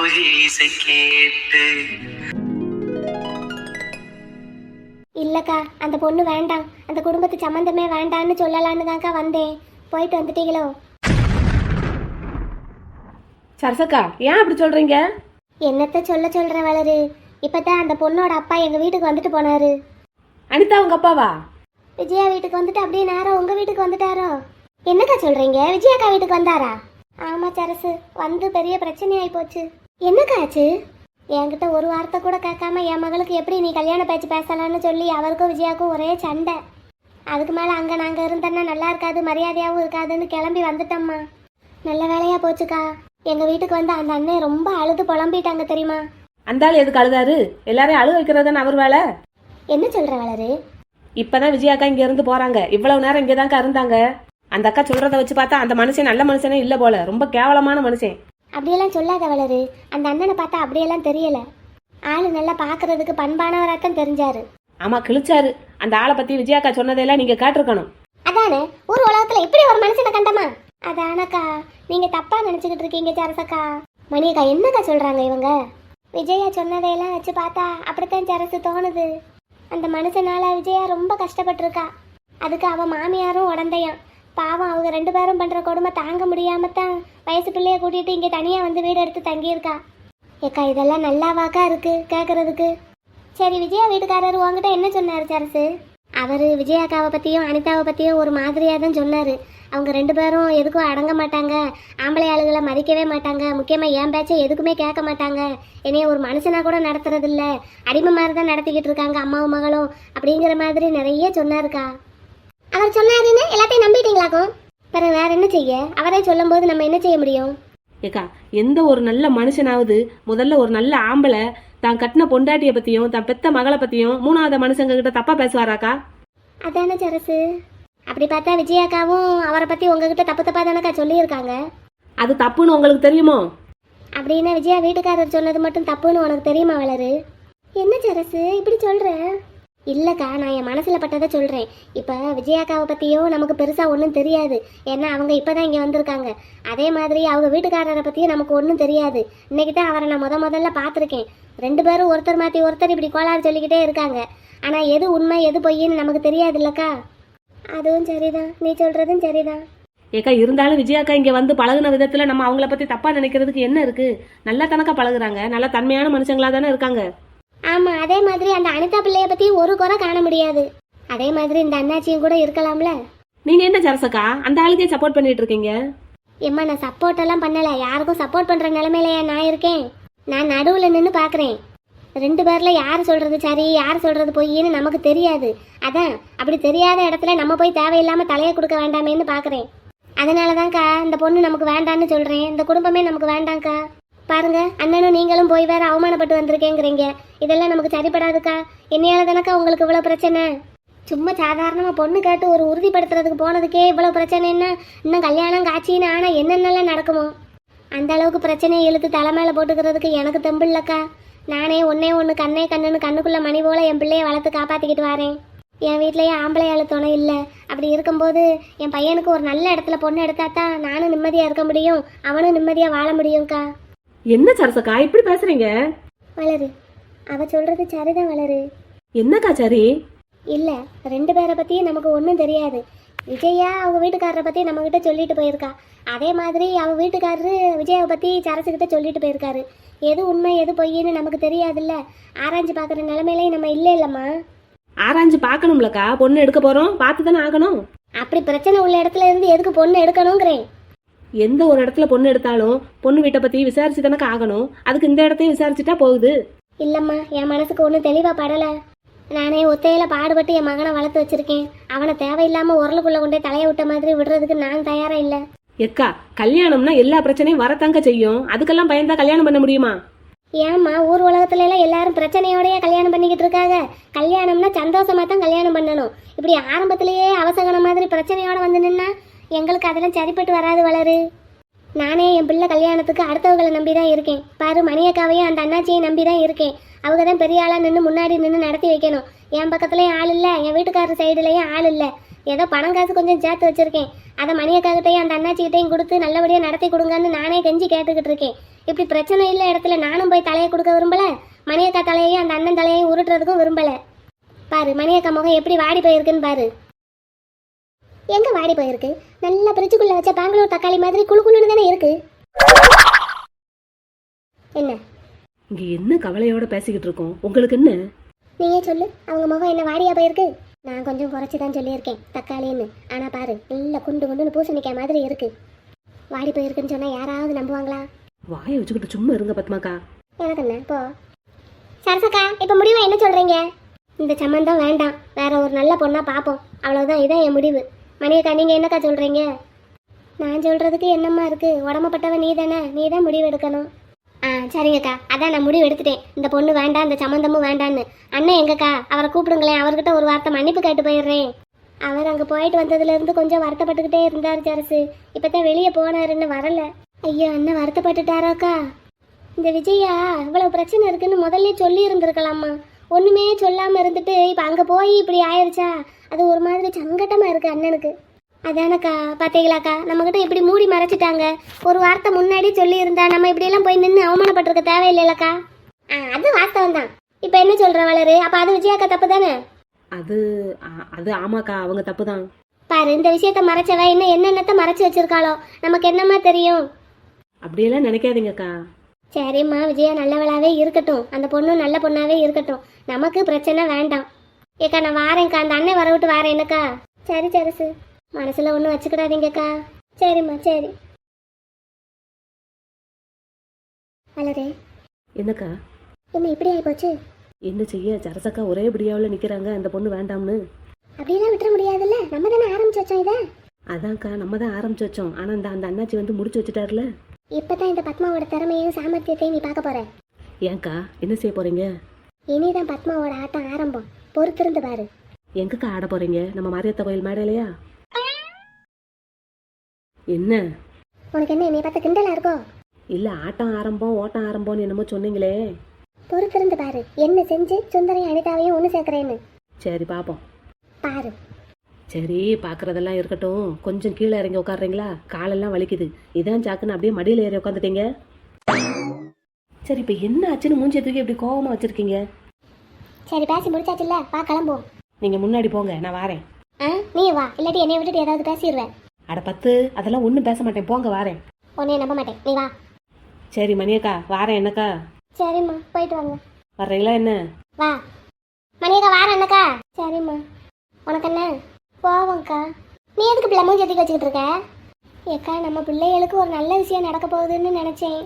கேட்டு. இல்லக்கா, அந்த பொண்ணு வேண்டாம், அந்த குடும்பத்து சம்மந்தமே வேண்டான்னு சொல்லலான்னு தான்க்கா வந்தேன். போயிட்டு வந்துட்டீங்களோ? சரசக்கா, ஏன் அப்படி சொல்றீங்க? என்னத்த சொல்ற வளரு, இப்பதான் அந்த பொண்ணோட அப்பா எங்க வீட்டுக்கு வந்துட்டு போனாரு. அனிதா உங்க அப்பாவா? விஜயா வீட்டுக்கு வந்துட்டு அப்படியே நேரம் உங்க வீட்டுக்கு வந்துட்டாரோ? என்னக்கா சொல்றீங்க? விஜயாக்கா வீட்டுக்கு வந்தாரா? ஆமா சரசு, வந்து பெரிய பிரச்சனை ஆகி போச்சு. என்னக்கா ஆச்சு? என்கிட்ட ஒரு வார்த்தை கூட கேட்காம என் மகளுக்கு எப்படி நீ கல்யாண பேச்சு பேசலான்னு சொல்லி அவருக்கும் விஜயாவுக்கும் ஒரே சண்டை. அதுக்கு மேலே அங்கே நாங்கள் இருந்தோன்னா நல்லா இருக்காது, மரியாதையாகவும் இருக்காதுன்னு கிளம்பி வந்துட்டோம்மா. நல்ல வேலையா போச்சுக்கா. எங்கள் வீட்டுக்கு வந்து அந்த அண்ணன் ரொம்ப அழுது புலம்பிட்டாங்க தெரியுமா? அந்த ஆள் எதுக்கு அழுதாரு? எல்லாரையும் அழுக வைக்கிறதானே அவர் வேலை. என்ன சொல்ற வளரு? இப்பதான் விஜயாக்கா இங்க இருந்து போறாங்க. இவ்வளவு நேரம் இங்கதாக்கா இருந்தாங்க. அந்த அக்கா சொல்றத வச்சு பார்த்தா அந்த மனுஷன் நல்ல மனுஷனே இல்ல போல, ரொம்ப கேவலமான மனுஷன். அப்படியெல்லாம் சொல்லாத வளரு, அந்த அண்ணனை பார்த்தா அப்படியெல்லாம் தெரியல. ஆளு நல்லா பாக்குறதுக்கு பண்பானவராத்தான் தெரிஞ்சாரு. ஆமா, கிழிச்சாரு. அந்த ஆளை பத்தி விஜயாக்கா சொன்னதெல்லாம் நீங்க கேட்டிருக்கணும். அதானே, ஊர் உலகத்துல இப்படி ஒரு மனுஷனை கண்டமா? அதானக்கா, நீங்க தப்பா நினைச்சுக்கிட்டு இருக்கீங்க சரசக்கா. மணியக்கா, என்னக்கா சொல்றாங்க இவங்க? விஜயா சொன்னதையெல்லாம் வச்சு பார்த்தா அப்படித்தான் சரசு தோணுது. அந்த மனுஷனால விஜயா ரொம்ப கஷ்டப்பட்டிருக்கா. அதுக்கு அவ மாமியாரும் உடந்தையான். பாவம், அவங்க 2 பேரும் பண்ற கொடுமை தாங்க முடியாமத்தான் வயசு பிள்ளைய கூட்டிட்டு இங்க தனியா வந்து வீடு எடுத்து தங்கியிருக்கா. ஏக்கா, இதெல்லாம் நல்லாவாக்கா இருக்கு கேட்கறதுக்கு? சரி, விஜயா வீட்டுக்காரர் உங்ககிட்ட என்ன சொன்னாரு சரசு? அவரு விஜயாக்காவை பத்தியும் அனிதாவை பத்தியும் ஒரு மாதிரியா தான் சொன்னாரு. அவங்க 2 பேரும் எதுக்கும் அடங்க மாட்டாங்க, ஆம்பளை ஆளுகளை மதிக்கவே மாட்டாங்க, முக்கியமா என் பேச்சை எதுக்குமே கேட்க மாட்டாங்க, என்னைய ஒரு மனுஷனா கூட நடத்துறது இல்ல, அடிமை மாதிரி தான் நடத்திக்கிட்டு இருக்காங்க அம்மாவும் மகளும், அப்படிங்கிற மாதிரி நிறைய சொன்னாருக்கா. அவர் சொன்னாருன்னு எல்லாத்தையும் நம்பிட்டீங்களாக்கும்? பிறகு வேற என்ன செய்ய? அவரே சொல்லும் போது நம்ம என்ன செய்ய முடியும்? ஏக்கா, எந்த ஒரு நல்ல மனுஷனாவது முதல்ல ஒரு நல்ல ஆம்பளை தான் கட்டின பொண்டாட்டிய பத்தியும் தான் பெத்த மகளை பத்தியும் 3வது மனுஷங்க கிட்ட தப்பா பேசுவாராக்கா? அதானே சரசு. அப்படி பார்த்தா விஜயாக்காவும் அவரை பத்தி உங்ககிட்ட தப்பு தப்பா தானக்கா சொல்லியிருக்காங்க. அது தப்புன்னு உங்களுக்கு தெரியுமோ? அப்படின்னா விஜயா வீட்டுக்காரர் சொன்னது மட்டும் தப்புன்னு உனக்கு தெரியுமா வளரு? என்ன சரசு இப்படி சொல்ற? இல்லக்கா, நான் என் மனசுல பட்டதை சொல்றேன். இப்ப விஜயாக்காவை பத்தியும் நமக்கு பெருசா ஒன்றும் தெரியாது, ஏன்னா அவங்க இப்பதான் இங்க வந்திருக்காங்க. அதே மாதிரி அவங்க வீட்டுக்காரரை பத்தியும் நமக்கு ஒன்றும் தெரியாது. இன்னைக்கு தான் அவரை நான் முதல்ல பார்த்துருக்கேன். 2 பேரும் ஒருத்தர் மாத்தி ஒருத்தர் இப்படி கோளாறு சொல்லிக்கிட்டே இருக்காங்க. ஆனா எது உண்மை எது பொய்ன்னு நமக்கு தெரியாது இல்லக்கா? அதுவும் சரிதான், நீ சொல்றதும் சரிதான். ஏக்கா, இருந்தாலும் விஜயாக்கா இங்க வந்து பழகுன விதத்துல நம்ம அவங்கள பத்தி தப்பா நினைக்கிறதுக்கு என்ன இருக்கு? நல்லா தனக்கா பழகுறாங்க, நல்ல தன்மையான மனுஷங்களா தானே இருக்காங்க. ஆமா, அதே மாதிரி அந்த அனிதா பிள்ளைய பத்தி ஒரு குறை காண முடியாது. அதே மாதிரி இந்த அண்ணாச்சியும் கூட இருக்கலாம்ல. நீங்க என்ன சரசக்கா அந்த ஆளுக்கே சப்போர்ட் பண்ணிட்டு இருக்கீங்க? ஏம்மா, நான் சப்போர்ட் எல்லாம் பண்ணல, யாருக்கும் சப்போர்ட் பண்ற நிலைமையிலயா நான் இருக்கேன்? நான் நடுவுல நின்று பாக்குறேன். 2 பேர்ல யார் சொல்றது சரி யார் சொல்றது பொய்ன்னு நமக்கு தெரியாது. அதான், அப்படி தெரியாத இடத்துல நம்ம போய் தேவையில்லாம தலையை கொடுக்க வேண்டாமேன்னு பாக்குறேன். அதனாலதான்க்கா இந்த பொண்ணு நமக்கு வேண்டான்னு சொல்றேன். இந்த குடும்பமே நமக்கு வேண்டாம்க்கா. பாருங்க, அண்ணனும் நீங்களும் போய் வேற அவமானப்பட்டு வந்திருக்கேங்கிறீங்க. இதெல்லாம் நமக்கு சரிப்படாதுக்கா. என்னையால தானக்கா உங்களுக்கு இவ்வளவு பிரச்சனை? சும்மா சாதாரணமா பொண்ணு கேட்டு ஒரு உறுதிப்படுத்துறதுக்கு போனதுக்கே இவ்வளவு பிரச்சனைன்னா இன்னும் கல்யாணம் காட்சின்னு ஆனா என்னென்னலாம் நடக்குமோ? அந்த அளவுக்கு பிரச்சனையை இழுத்து தலைமையில போட்டுக்கிறதுக்கு எனக்கு தெம்பு இல்லக்கா. நானே ஒன்று கண்ணே கண்ணுன்னு கண்ணுக்குள்ள மணி போல என் பிள்ளைய வளர்த்து காப்பாத்திக்கிட்டு வரேன். என் வீட்லயே ஆம்பளையாளு துணை இல்லை. அப்படி இருக்கும்போது என் பையனுக்கு ஒரு நல்ல இடத்துல பொண்ணு எடுத்தாதான் நானும் நிம்மதியா இருக்க முடியும், அவனும் நிம்மதியா வாழ முடியும்க்கா. என்ன சரசக்கா இப்படி பேசுறீங்க? வளரு, அவ சொல்றது சரிதான் வளரு. என்னக்கா சரி? இல்ல, 2 பேரை பத்தியும் நமக்கு ஒன்றும் தெரியாது. விஜயா அவங்க வீட்டுக்காரரை பத்தி நம்ம கிட்ட சொல்லிட்டு போயிருக்கா. அதே மாதிரி அவ வீட்டுக்காரரு விஜயாவை பத்தி சரசுகிட்ட சொல்லிட்டு போயிருக்காரு. எது உண்மை எது பொய்ன்னு நமக்கு தெரியாதுல்ல. ஆராய்ஞ்சு பாக்குற நிலைமையிலேயே நம்ம இல்லம்மா. ஆராய்ஞ்சு பார்க்கணும்லக்கா, பொண்ணு எடுக்க போறோம், பார்த்து தானே ஆகணும். அப்படி பிரச்சனை உள்ள இடத்துல இருந்து எதுக்கு பொண்ணு எடுக்கணுங்கிறேன்? எந்த ஒரு இடத்துல பொண்ணு எடுத்தாலும் பொண்ணு வீட்டை பத்தி விசாரிச்சு தானே ஆகணும். அதுக்கு இந்த இடத்தையும் விசாரிச்சுட்டா போகுது. இல்லம்மா, என் மனசுக்கு ஒன்றும் தெளிவா படல. நானே ஒத்தையில பாடுபட்டு என் மகனை வளர்த்து வச்சிருக்கேன். அவனை தேவையில்லாம உரலுக்குள்ள கொண்டே தலையை விட்ட மாதிரி விடுறதுக்கு நான் தயாரா இல்ல. எக்கா, கல்யாணம்னா எல்லா பிரச்சனையும் வரத்தாங்க செய்யும். அதுக்கெல்லாம் பயந்தா கல்யாணம் பண்ண முடியுமா? ஏம்மா, ஊர் உலகத்துல எல்லாம் எல்லாரும் பிரச்சனையோடய கல்யாணம் பண்ணிக்கிட்டு இருக்காங்க. கல்யாணம்னா சந்தோஷமா தான் கல்யாணம் பண்ணணும். இப்படி ஆரம்பத்திலேயே அவசகன மாதிரி பிரச்சனையோட வந்து நின்னா எங்களுக்கு அதெல்லாம் சரிப்பட்டு வராது வளரு. நானே என் பிள்ளை கல்யாணத்துக்கு அடுத்தவங்களை நம்பி தான் இருக்கேன். பாரு, மணியக்காவையும் அந்த அண்ணாச்சியை நம்பி தான் இருக்கேன். அவங்க தான் பெரிய ஆளா நின்று முன்னாடி நின்று நடத்தி வைக்கணும். என் பக்கத்துலயும் ஆள் இல்லை, என் வீட்டுக்காரர் சைடுலயும் ஆள் இல்லை. ஏதோ பணம் காசு கொஞ்சம் சேர்த்து வச்சிருக்கேன். அதை மணியக்காகிட்டையும் அந்த அண்ணாச்சிக்கிட்டையும் கொடுத்து நல்லபடியாக நடத்தி கொடுங்கன்னு நானே கெஞ்சி கேட்டுக்கிட்டு இருக்கேன். இப்படி பிரச்சனை இல்லை இடத்துல நானும் போய் தலையை கொடுக்க விரும்பல, மணியக்கா தலையையும் அந்த அண்ணன் தலையையும் உருட்டுறதுக்கும் விரும்பல. பாரு மணியக்கா முகம் எப்படி வாடி போயிருக்குன்னு பாரு. எங்க வாடி போயிருக்கு? நல்லா பிரிட்ஜுக்குள்ள வச்ச பெங்களூர் தக்காளி மாதிரி குளு குளுன்னு தானே இருக்கு. என்ன இங்க என்ன கவலையோட பேசிக்கிட்டு இருக்கோம்? உங்களுக்கு என்ன? நீயே சொல்லு, அவங்க முகம் என்ன வாடியா போயிருக்கு? நான் கொஞ்சம் குறைச்சி தான் சொல்லியிருக்கேன் தக்காளின்னு. ஆனா பாரு நல்ல குண்டு குண்டுன்னு பூசணிக்காய் மாதிரி இருக்கு. வாடி போயிருக்குன்னு சொன்னா யாராவது நம்புவாங்களா? வாயை வச்சுக்கிட்டு சும்மா இருங்க பத்மாக்கா. எனக்கு என்ன போ. சரசக்கா இப்ப முடிவை என்ன சொல்றீங்க? இந்த சம்மந்தம் வேண்டாம், வேற ஒரு நல்ல பொண்ணா பார்ப்போம், அவ்வளவுதான். இதான் என் முடிவு. மணியக்கா நீங்க என்னக்கா சொல்றீங்க? நான் சொல்றதுக்கு என்னம்மா இருக்கு? உடம்பப்பட்டவ நீ தானே, நீ தான் முடிவு எடுக்கணும். சரிங்கக்கா, அதான் நான் முடிவு எடுத்துட்டேன். இந்த பொண்ணு வேண்டாம், இந்த சம்மந்தமும் வேண்டான்னு. அண்ணன் எங்கக்கா? அவரை கூப்பிடுங்களேன், அவர்கிட்ட ஒரு வார்த்தை மன்னிப்பு கேட்டு போயிடுறேன். அவர் அங்கே போயிட்டு வந்ததுலேருந்து கொஞ்சம் வருத்தப்பட்டுக்கிட்டே இருந்தார் சரசு. இப்போ தான் வெளியே போனாருன்னு வரல. ஐயோ அண்ணன் வருத்தப்பட்டுட்டாராக்கா? இந்த விஜயா இவ்வளவு பிரச்சனை இருக்குன்னு முதல்ல சொல்லி இருந்திருக்கலாமா? ஒன்றுமே சொல்லாமல் இருந்துட்டு இப்போ அங்கே போய் இப்படி ஆயிடுச்சா? அது ஒரு மாதிரி சங்கட்டமாக இருக்குது அண்ணனுக்கு. அதானக்கா, பார்த்தீங்களாக்கா, நம்மக்கிட்ட இப்படி மூடி மறைச்சிட்டாங்க. ஒரு வார்த்தை முன்னாடி சொல்லியிருந்தா நம்ம இப்படியெல்லாம் போய் நின்று அவமானப்பட்டிருக்க தேவையில்லைலக்கா. அது வாஸ்தவம் தான். இப்போ என்ன சொல்கிற வளரு? அப்போ அது விஜயாக்கா தப்பு தானே? அது அது ஆமாக்கா, அவங்க தப்பு தான். பாரு, இந்த விஷயத்த மறைச்சவ இன்னும் என்னென்னத்தை மறைச்சு வச்சிருக்காளோ நமக்கு என்னமா தெரியும்? அப்படியெல்லாம் நினைக்காதீங்கக்கா. சரிம்மா, விஜயா நல்லவளாவே இருக்கட்டும், அந்த பொண்ணும் நல்ல பொண்ணாவே இருக்கட்டும், நமக்கு பிரச்சனை வேண்டாம். ஏக்கா நான் வாரேன்க்கா, அந்த அண்ணன் வர விட்டு வாரேன். என்னக்கா? சரி சரசு, மனசுல ஒன்றும் வச்சுக்கிடாதீங்கக்கா. சரிம்மா சரி. வளரே. என்னக்கா? என்ன இப்படி ஆகி போச்சு? என்ன செய்ய, சரசக்கா ஒரே பிடியாவில் நிற்கிறாங்க அந்த பொண்ணு வேண்டாம்னு. அப்படியெல்லாம் விட்டுற முடியாதுல்ல, நம்ம தானே ஆரம்பிச்சு வச்சோம் இதை. அதான்க்கா, நம்ம தான் ஆரம்பிச்சு வச்சோம். ஆனால் அந்த அண்ணாச்சி வந்து முடிச்சு வச்சுட்டார்ல. இப்பதான் இந்த பத்மாவோட திறமையும் சாமர்த்தியத்தையும் நீ பார்க்க போற. ஏன்க்கா, என்ன செய்ய போறீங்க? இனிதான் பத்மாவோட ஆட்டம் ஆரம்பம், பொறுத்திருந்து பாரு. எங்கக்கா ஆட போறீங்க? நம்ம மாரியத்த கோயில் மேடையிலையா? என்ன உனக்கு என்ன என்னை பார்த்து கிண்டலா இருக்கோ? இல்ல, ஆட்டம் ஆரம்பம் ஓட்டம் ஆரம்பம்னு என்னமோ சொன்னீங்களே. பொறுத்திருந்து பாரு, என்ன செஞ்சு சுந்தரையும் அனிதாவையும் ஒன்று சேர்க்கிறேன்னு. சரி பாப்போம். பாரு. சரி, பாக்குறதெல்லாம் இருக்கட்டும். கொஞ்சம் கீழே இறங்கி உட்காடுறீங்களா? காலெல்லாம் வலிக்குது. இதான் சாக்குன்னு அப்படியே மடியில ஏறி உட்காந்துட்டீங்க. சரி, இப்ப என்ன ஆச்சுன்னு மூஞ்சி தூக்கி இப்படி கோவமா வச்சிருக்கீங்க? சரி பேசி முடிச்சாச்சுல்ல, வா கிளம்புவோம். நீங்க முன்னாடி போங்க, நான் வாரேன். நீ வா, இல்லாட்டி என்னை விட்டுட்டு ஏதாவது பேசிடுவேன். அட பத்து, அதெல்லாம் ஒன்றும் பேச மாட்டேன், போங்க வாரேன். உன்னைய நம்ப மாட்டேன், நீ வா. சரி மணியக்கா, வாரேன். என்னக்கா? சரிம்மா, போயிட்டு வாங்க. வர்றீங்களா என்ன? வா மணியக்கா, வாரேன். என்னக்கா? சரிம்மா. உனக்கு என்ன? போவோம்க்கா. நீ எதுக்கு பிள்ளை மூஞ்சி தூக்கி வச்சுக்கிட்டு இருக்க? ஏக்கா, நம்ம பிள்ளைகளுக்கு ஒரு நல்ல விஷயம் நடக்க போகுதுன்னு நினைச்சேன்.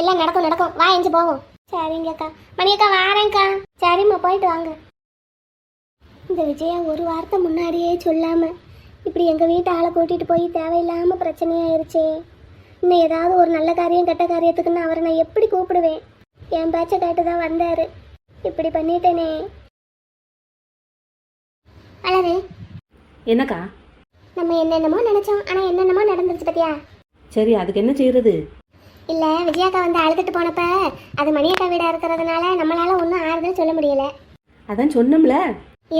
எல்லாம் நடக்கும் நடக்கும், வா எஞ்சி போவோம். சரிங்கக்கா. மணியக்கா வாரேன்க்கா. சரிம்மா, போயிட்டு வாங்க. இந்த விஜயா ஒரு வார்த்தை முன்னாடியே சொல்லாம இப்படி எங்க வீட்டு ஆளை கூட்டிட்டு போய் தேவையில்லாம பிரச்சனையாயிருச்சே. இன்னும் ஏதாவது ஒரு நல்ல காரியம் கெட்ட காரியத்துக்குன்னு அவரை நான் எப்படி கூப்பிடுவேன்? என் பேச்சை கேட்டுதான் வந்தாரு, இப்படி பண்ணிட்டேனே. அழகு. என்னக்கா? நம்ம என்னென்னமோ நினைச்சோம், ஆனா என்னென்னமோ நடந்துருச்சு பத்தியா? சரி, அதுக்கு என்ன செய்யறது? இல்ல, விஜயாக்கா வந்து அழுதுட்டு போனப்ப அது மணியக்கா வீடா இருக்கிறதுனால நம்மளால ஒன்றும் ஆறுதல் சொல்ல முடியல. அதான் சொன்னோம்ல.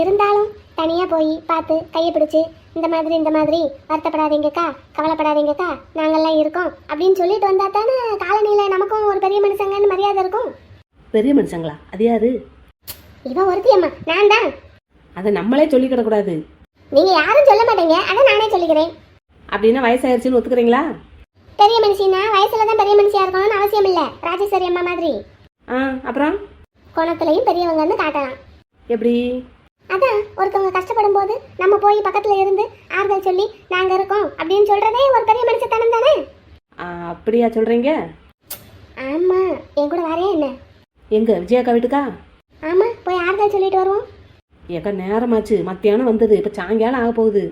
இருந்தாலும் தனியா போய் பார்த்து கையை பிடிச்சு இந்த மாதிரி வருத்தப்படாதீங்கக்கா, கவலைப்படாதீங்கக்கா, நாங்கெல்லாம் இருக்கோம் அப்படின்னு சொல்லிட்டு வந்தா தானே காலனியில நமக்கும் ஒரு பெரிய மனுஷங்கன்னு மரியாதை இருக்கும். பெரிய மனுஷங்களா? அது யாரு? இவன் ஒருத்தியம்மா, நான் தான். அதை நம்மளே சொல்லிக்கிடக்கூடாது. நீங்க யாரும் சொல்ல மாட்டீங்க, அதை நானே சொல்லிக்கிறேன். அப்படின்னா வயசாயிருச்சுன்னு ஒத்துக்கிறீங்களா? பெரிய மனுஷினா வயசுல தான் பெரிய மனுஷியா இருக்கணும்னு அவசியம் இல்ல. ராஜேஸ்வரி அம்மா மாதிரி அப்புறம் குணத்திலையும் பெரியவங்கன்னு காட்டலாம். எப்படி? அதான், ஒருத்தவங்க கஷ்டப்படும் போது நம்ம போய் பக்கத்துல இருந்து ஆறுதல் சொல்லி நாங்க இருக்கோம் அப்படின்னு சொல்றதே ஒரு பெரிய மனுஷத்தனம் தானே. அப்படியா சொல்றீங்க? ஆமா, என் கூட வரையா என்ன? எங்க விஜயாக்கா வீட்டுக்கா? ஆமா, போய் ஆறுதல் சொல்லிட்டு வருவோம். ஏக்கா, நேரமாச்சு, மத்தியானம் வந்தது, இப்ப சாயங்காலம் ஆக போகுது.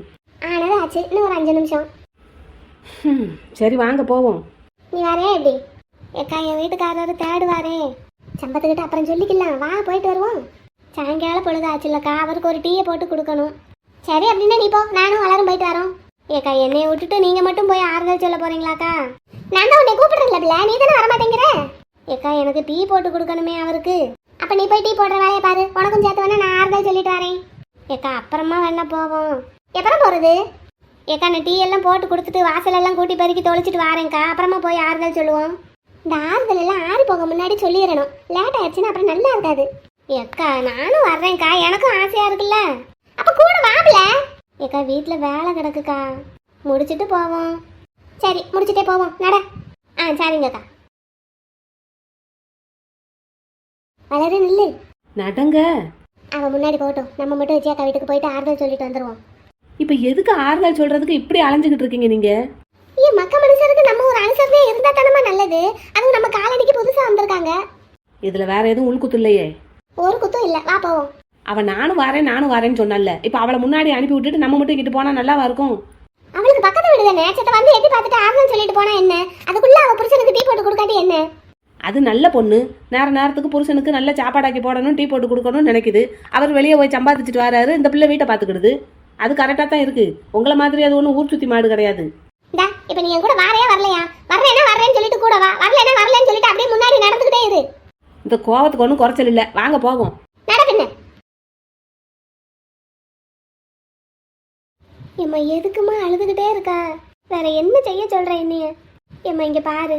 ஆனது ஆச்சு, இன்னும் ஒரு 5 நிமிஷம். சரி வாங்க போவோம். நீ வரையா எப்படி? ஏக்கா, என் வீட்டுக்காரரு தேடுவாரே, சம்பத்துக்கிட்ட அப்புறம் சொல்லிக்கலாம், வா போயிட்டு வருவோம். சாயங்காலம் பொழுது ஆச்சுல்லக்கா, அவருக்கு ஒரு டீயை போட்டு கொடுக்கணும். சரி அப்படின்னா நீ போ, நானும் வளரும் போயிட்டு வரோம். ஏக்கா, என்னைய விட்டுட்டு நீங்க மட்டும் போய் ஆறுதல் சொல்ல போறீங்களாக்கா? நான் தான் உன்னை கூப்பிடுறேன்ல பிள்ளை, நீ தானே வரமாட்டேங்கிற. ஏக்கா, எனக்கு டீ போட்டு கொடுக்கணுமே அவருக்கு. அப்ப நீ போய் டீ போடுற வேலையை பாரு, உனக்கும் சேர்த்து வேணா நான் ஆறுதல் சொல்லிட்டு வரேன். ஏக்கா, அப்புறமா வேணா போவோம். எப்பறம் போறது? ஏக்கா, நான் டீ எல்லாம் போட்டு கொடுத்துட்டு வாசல் எல்லாம் கூட்டி பெருக்கி தொலைச்சிட்டு வாரேங்க்கா, அப்புறமா போய் ஆறுதல் சொல்லுவோம். இந்த ஆறுதல் எல்லாம் ஆறி போக முன்னாடி சொல்லிடணும். லேட் ஆயிடுச்சுன்னா அப்புறம் நல்லா இருக்காது. ஏக்கா நானும் வர்றேன்க்கா, எனக்கும் ஆசையா இருக்குல்ல. அப்ப கூட வாப்ல. ஏக்கா வீட்டுல வேலை கிடக்குக்கா, முடிச்சிட்டு போவோம். சரி முடிச்சிட்டே போவோம் நட. சரிங்கக்கா. வளரு நில்லு. நடங்க. அவன் முன்னாடி போகட்டும், நம்ம மட்டும் விஜயாக்கா வீட்டுக்கு போயிட்டு ஆறுதல் சொல்லிட்டு வந்துருவோம். இப்ப எதுக்கு ஆறுதல் சொல்றதுக்கு இப்படி அலைஞ்சுக்கிட்டு இருக்கீங்க நீங்க? ஏன் மக்க மனுஷருக்கு நம்ம ஒரு அனுசரணையா இருந்தா தானமா நல்லது. அதுவும் நம்ம காலனிக்கு புதுசா வந்திருக்காங்க. இதுல வேற எதுவும் உள்குத்து இல்லையே? ஒரு குத்தும் இல்ல, வா போவோம். அவ நானும் வரேன்னு சொன்னால, இப்ப அவளை முன்னாடி அனுப்பி விட்டுட்டு நம்ம மட்டும் கிட்ட போனா நல்லாவா இருக்கும்? அவளுக்கு பக்கத்து வீடு தானே, சத்த வந்து எட்டி பார்த்துட்டு ஆறுதல் சொல்லிட்டு போனா என்ன? அதுக்குள்ள அவ புருஷனுக்கு டீ போட்டு கொடுக்காட்டி என்ன? அது நல்ல பொண்ணு, நேரத்துக்கு புருஷனுக்கு நல்ல சாப்பாடாக்கி போடணும், டீ போட்டு கொடுக்கணும்னு நினைக்குது. அவர் வெளியே போய் சம்பாதிச்சுட்டு வராரு, இந்த பிள்ளை வீட்டை பார்த்துக்கிடுது. அது கரெக்டாக தான் இருக்கு. உங்களை மாதிரி அது ஒன்றும் ஊர் சுத்தி மாடு கிடையாது. இப்ப நீ என் கூட வாரையா வரலையா? வர்றேன்னா வர்றேன்னு சொல்லிட்டு கூட வா, வரலன்னா வரலன்னு சொல்லிட்டு அப்படியே முன்னாடி நடந்துகிட்டே இரு. இந்த கோவத்துக்கு ஒன்றும் குறைச்சல் இல்லை, வாங்க போவோம். நடக்குன்னு எம்மா எதுக்குமா அழுதுகிட்டே இருக்கா? வேற என்ன செய்ய சொல்ற என்னைய? எம்மா இங்க பாரு,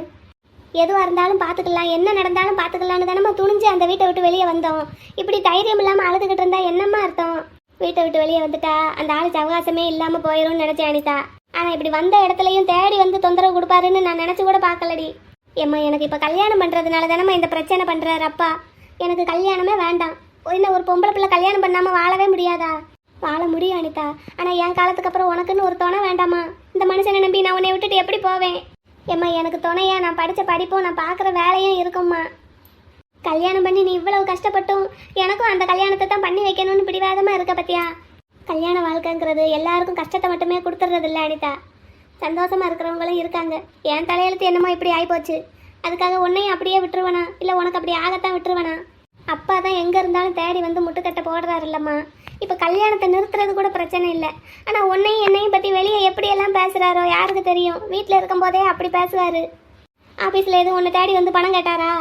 எதுவா இருந்தாலும் பாத்துக்கலாம், என்ன நடந்தாலும் பாத்துக்கலான்னு தானம்மா துணிஞ்சு அந்த வீட்டை விட்டு வெளியே வந்தோம். இப்படி தைரியம் இல்லாம அழுதுகிட்டு இருந்தா என்னம்மா அர்த்தம்? வீட்டை விட்டு வெளியே வந்துட்டா அந்த ஆளுக்கு அவகாசமே இல்லாம போயிரும்னு நினைச்சேன் அனிதா. ஆனா இப்படி வந்த இடத்துலயும் தேடி வந்து தொந்தரவு கொடுப்பாருன்னு நான் நினைச்சு கூட பார்க்கலடி. ஏம்மா எனக்கு இப்ப கல்யாணம் பண்றதுனால தானம்மா இந்த பிரச்சனை பண்றாரு அப்பா. எனக்கு கல்யாணமே வேண்டாம். என்ன ஒரு பொம்பளை பிள்ளை கல்யாணம் பண்ணாம வாழவே முடியாதா? வாழ முடியும் அனிதா, ஆனா என் காலத்துக்கு அப்புறம் உனக்குன்னு ஒரு துணை வேண்டாமா? இந்த மனுஷனை நம்பி நான் உன்னை விட்டுட்டு எப்படி போவேன்? ஏம்மா எனக்கு துணையா நான் படித்த படிப்பும் நான் பார்க்குற வேலையும் இருக்கும்மா. கல்யாணம் பண்ணி நீ இவ்வளவு கஷ்டப்பட்டும் எனக்கும் அந்த கல்யாணத்தை தான் பண்ணி வைக்கணும்னு பிடிவாதமாக இருக்க பத்தியா? கல்யாண வாழ்க்கைங்கிறது எல்லாருக்கும் கஷ்டத்தை மட்டுமே கொடுத்துட்றது இல்லை அனிதா. சந்தோஷமாக இருக்கிறவங்களும் இருக்காங்க. என் தலையெழுத்து என்னமோ இப்படி ஆகிப்போச்சு. அதுக்காக உன்னையும் அப்படியே விட்டுருவனா, இல்லை உனக்கு அப்படி ஆகத்தான் விட்டுருவனா? அப்பா தான் எங்கே இருந்தாலும் தேடி வந்து முட்டுக்கட்டை போடுறாரு இல்லைம்மா. இப்போ கல்யாணத்தை நிறுத்துறது கூட பிரச்சனை இல்லை. ஆனால் உன்னையும் என்னையும் பற்றி வெளியே எப்படியெல்லாம் பேசுகிறாரோ யாருக்கு தெரியும்? வீட்டில் இருக்கும்போதே அப்படி பேசுவார். ஆஃபீஸில் எதுவும் ஒன்று தேடி வந்து பணம் கேட்டாரா?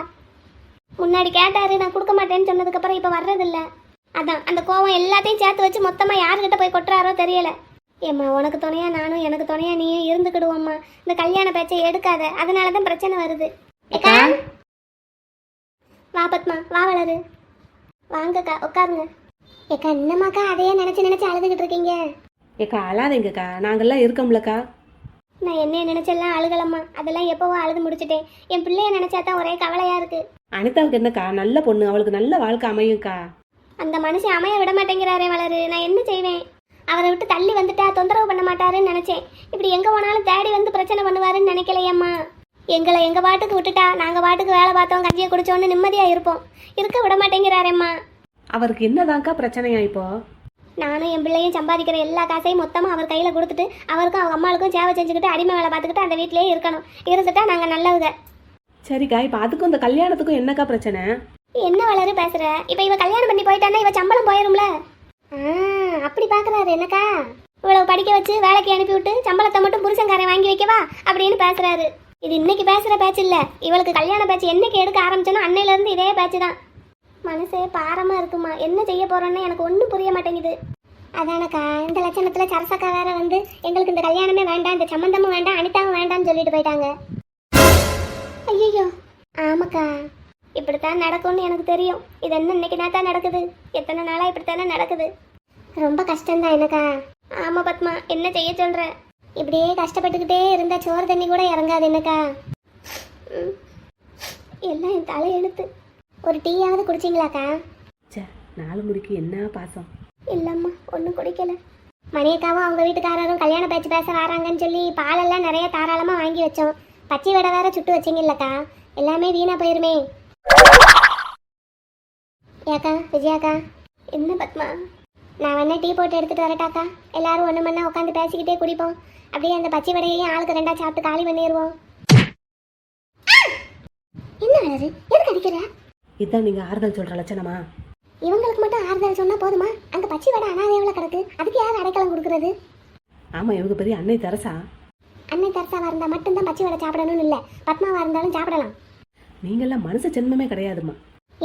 முன்னாடி கேட்டார், நான் கொடுக்க மாட்டேன்னு சொன்னதுக்கப்புறம் இப்போ வர்றதில்ல. அதான் அந்த கோவம் எல்லாத்தையும் சேர்த்து வச்சு மொத்தமாக யாருக்கிட்ட போய் கொட்டுறாரோ தெரியலை. ஏம்மா உனக்கு துணையா நானும் எனக்கு துணையா நீயும் இருந்துக்கிடுவோம்மா. இந்த கல்யாண பேச்சை எடுக்காத, அதனால தான் பிரச்சனை வருது. ஏக்கா வா பத்மா, வா வளரு, வாங்கக்கா உட்காருங்க. ஏக்கா என்னம்மாக்கா அதையே நினைச்சு அழுதுகிட்டு இருக்கீங்க? ஏக்கா அழாதீங்கக்கா, நாங்கெல்லாம் இருக்கோம்லக்கா. நான் என்னைய நினைச்செல்லாம் அழுகலம்மா, அதெல்லாம் எப்போவோ அழுது முடிச்சிட்டேன். என் பிள்ளைய நினைச்சா தான் ஒரே கவலையா இருக்கு. அனிதாவுக்கு என்னக்கா, நல்ல பொண்ணு, அவளுக்கு நல்ல வாழ்க்கை அமையும்க்கா. அந்த மனுஷன் அமைய விட மாட்டேங்கிறாரே வளரு, நான் என்ன செய்வேன்? அவரை விட்டு தள்ளி வந்துட்டா தொந்தரவு பண்ண மாட்டாருன்னு நினைச்சேன். இப்படி எங்க போனாலும் தேடி வந்து பிரச்சனை பண்ணுவாருன்னு நினைக்கலையம்மா. எங்களை எங்க பாட்டுக்கு விட்டுட்டா நாங்க பாட்டுக்கு வேலை பார்த்தோம், கஞ்சியை குடிச்சோன்னு நிம்மதியா இருப்போம். இருக்க விட மாட்டேங்கிறாரேம்மா. அவருக்கு என்னதான்க்கா பிரச்சனையா இப்போ? நானும் என் பிள்ளையும் சம்பாதிக்கிற எல்லா காசையும் மொத்தமாக அவர் கையில் கொடுத்துட்டு அவருக்கும் அவங்க அம்மாளுக்கும் சேவை செஞ்சுக்கிட்டு அடிமை வேலை பார்த்துக்கிட்டு அந்த வீட்டிலேயே இருக்கணும். இருந்துட்டா நாங்கள் நல்லவங்க. சரிக்கா, இப்போ அதுக்கும் இந்த கல்யாணத்துக்கும் என்னக்கா பிரச்சனை? என்ன வளரு பேசுற? இப்போ இவ கல்யாணம் பண்ணி போயிட்டான்னா இவ சம்பளம் போயிரும்ல. அப்படி பார்க்குறாரு என்னக்கா? இவ்வளவு படிக்க வச்சு வேலைக்கு அனுப்பி விட்டு சம்பளத்தை மட்டும் புருஷன்காரன் வாங்கி வைக்கவா அப்படின்னு பேசுறாரு. இது இன்னைக்கு பேசுகிற பேச்சு இல்லை. இவளுக்கு கல்யாண பேச்சு என்னைக்கு எடுக்க ஆரம்பிச்சோன்னா அன்னையிலேருந்து இதே பேச்சு தான். மனசே பாரமாக இருக்குமா. என்ன செய்ய போகிறோன்னு எனக்கு ஒன்றும் புரிய மாட்டேங்குது. அதானக்கா இந்த லட்சணத்தில் சரசக்கா வேற வந்து எங்களுக்கு இந்த கல்யாணமே வேண்டாம், இந்த சம்மந்தமும் வேண்டாம், அனிதாவும் வேண்டாம்னு சொல்லிட்டு போயிட்டாங்க. ஐயோ ஆமாக்கா, இப்படித்தான் நடக்கும்னு எனக்கு தெரியும். இது என்ன இன்னைக்கு தான் நடக்குது? எத்தனை நாளாக இப்படித்தானே நடக்குது. ரொம்ப கஷ்டம்தான் எனக்கா. ஆமாம் பத்மா, என்ன செய்ய சொல்கிற? இப்படியே கஷ்டப்பட்டுக்கிட்டே இருந்தா சோறு தண்ணி கூட இறங்காது என்னக்கா. எல்லாம் என் தலை எழுத்து. ஒரு டீயாவது குடிச்சிங்களாக்கா? சே, 4 முடிக்கு என்ன பாசம். இல்லம்மா ஒன்றும் குடிக்கல. மணியக்காவும் அவங்க வீட்டுக்காரரும் கல்யாண பேச்சு பேச வராங்கன்னு சொல்லி பாலெல்லாம் நிறைய தாராளமாக வாங்கி வச்சோம். பச்சை வடை வேற சுட்டு வச்சிங்க இல்லக்கா, எல்லாமே வீணா போயிருமே. ஏக்கா விஜயாக்கா. என்ன பத்மா? நான் வேணா டீ போட்டு எடுத்துட்டு வரட்டாக்கா? எல்லாரும் ஒன்று மண்ணா உட்காந்து பேசிக்கிட்டே குடிப்போம். அப்படியே அந்த பச்சை வடையையும் ஆளுக்கு 2 சாப்பிட்டு காலி பண்ணிடுவோம். என்ன வளரு, எதுக்கு அடிக்கிற? இதுதான் நீங்க ஆறுதல் சொல்ற லட்சணமா? இவங்களுக்கு மட்டும் ஆறுதல் சொன்னா போதுமா? அங்க பச்சை வடை அனாதையவில் கிடக்கு, அதுக்கு யார் அடைக்கலம் கொடுக்கறது? ஆமா, இவங்க பெரிய அன்னை தெரசா. அன்னை தெரசாவா இருந்தா மட்டும்தான் பச்சை வடை சாப்பிடணும்னு இல்லை, பத்மாவா இருந்தாலும் சாப்பிடலாம். நீங்கெல்லாம் மனுஷ ஜென்மமே கிடையாதுமா.